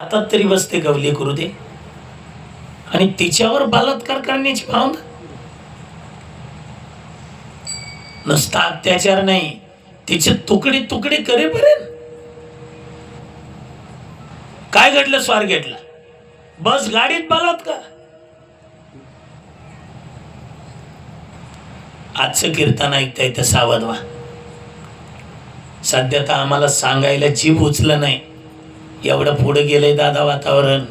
आता तरी बसते गवली करू दे आणि तिच्यावर बलात्कार करण्याची भावना. नुसता अत्याचार नाही, तिचे तुकडे तुकडे करेपर्यंत. काय घडलं स्वारगेटला? बस गाडीत बलात्कार. आजचं कीर्तन ऐकताय तर सावध व्हा. सध्या तर आम्हाला सांगायला जीभ उचलं नाही, एवढं पुढे गेलंय दादा वातावरण.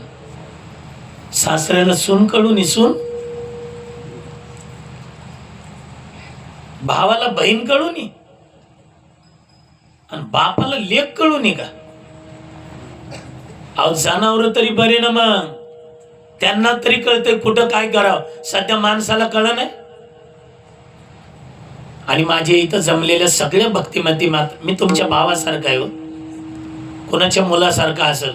सासऱ्याला सून कळून सून, भावाला बहीण कळून आणि बापाला लेक कळून का? अहो जनावर तरी बरे ना, मग त्यांना तरी कळतंय कुठं काय करावं. सध्या माणसाला कळ नाही. आणि माझे इथं जमलेल्या सगळ्या भक्तिमती मी तुमच्या भावासारखा आहे, कोणाच्या मुलासारखा असेल.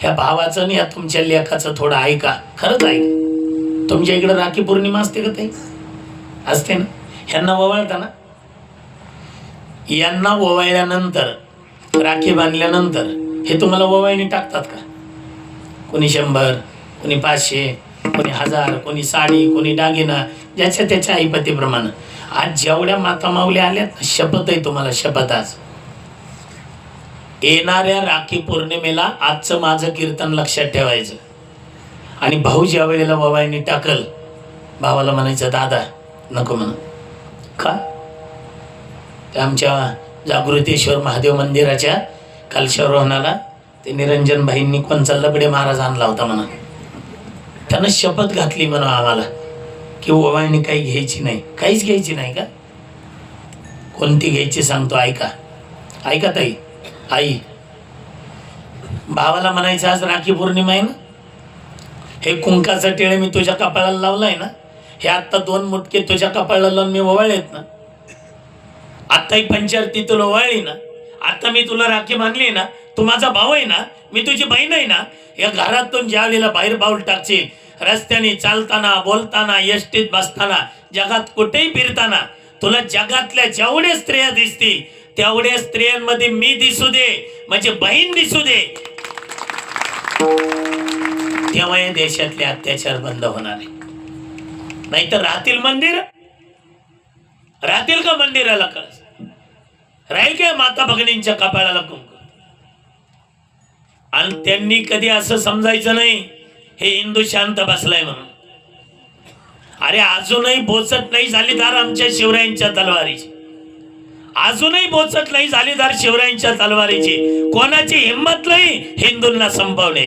ह्या भावाचं आणि ह्या तुमच्या लेखाचं थोडं ऐका, खरंच ऐका. तुमच्या इकडे राखी पौर्णिमा असते का? ते असते ना. ह्यांना ओवाळता ना, यांना ओवाळल्यानंतर राखी बांधल्यानंतर हे तुम्हाला ओवाळणी टाकतात का? कोणी 100, कोणी 500, कोणी 1000, कोणी साडी, कोणी दागिना, ज्याच्या त्याच्या ऐपतीप्रमाणे. आज जेवढ्या माता माऊल्या आल्यात, शपथ आहे तुम्हाला, शपथ. आज येणाऱ्या राखी पौर्णिमेला आजचं माझं कीर्तन लक्षात ठेवायचं. आणि भाऊ ज्या वेळेला ओवाळणी टाकल, भावाला म्हणायचं दादा नको म्हणा. का? ते आमच्या जागृतेश्वर महादेव मंदिराच्या कलशारोहणाला ते निरंजन भाईंनी कोणचा लबडे महाराज आणला होता म्हणा. त्यानं शपथ घातली म्हणा आम्हाला की ओवाळणी काही घ्यायची नाही, काहीच घ्यायची नाही. का? कोणती घ्यायची सांगतो, ऐका. ऐका ताई. आई भावाला म्हणायचं आज राखी पौर्णिमा आहे ना, हे कुंकाचा टिळे मी तुझ्या कपाळाला लावलाय ना, हे आत्ता 2 मुटके तुझ्या कपाळाला लावून मी ओवाळलेत ना. आत्ता ही पंचारती तुला ओवाळली ना, आता मी तुला राखी मानली ना, तू माझा भाऊ आहे ना, मी तुझी बहीण आहे ना. या घरातून ज्या वेळेला बाहेर पाऊल टाकशील, रस्त्याने चालताना, बोलताना, एसटीत बसताना, जगात कुठेही फिरताना, तुला जगातल्या जेवढ्या स्त्रिया दिसतील तेवढ्या स्त्रियांमध्ये मी दिसू दे, म्हणजे बहीण दिसू दे. तेव्हा या देशातले अत्याचार बंद होणार आहे. नाहीतर राहतील मंदिर, राहतील का मंदिराला कळस? राहील का माता भगिनींच्या कपाळाला कुंकू? आणि त्यांनी कधी असं समजायचं नाही हे हिंदू शांत बसलाय म्हणून. अरे अजूनही बोचत नाही झाली दार आमच्या शिवरायांच्या तलवारीची, अजूनही बोचत नाही झाली दार शिवरायांच्या तलवारीची. कोणाची हिंमत नाही हिंदूंना संपवणे.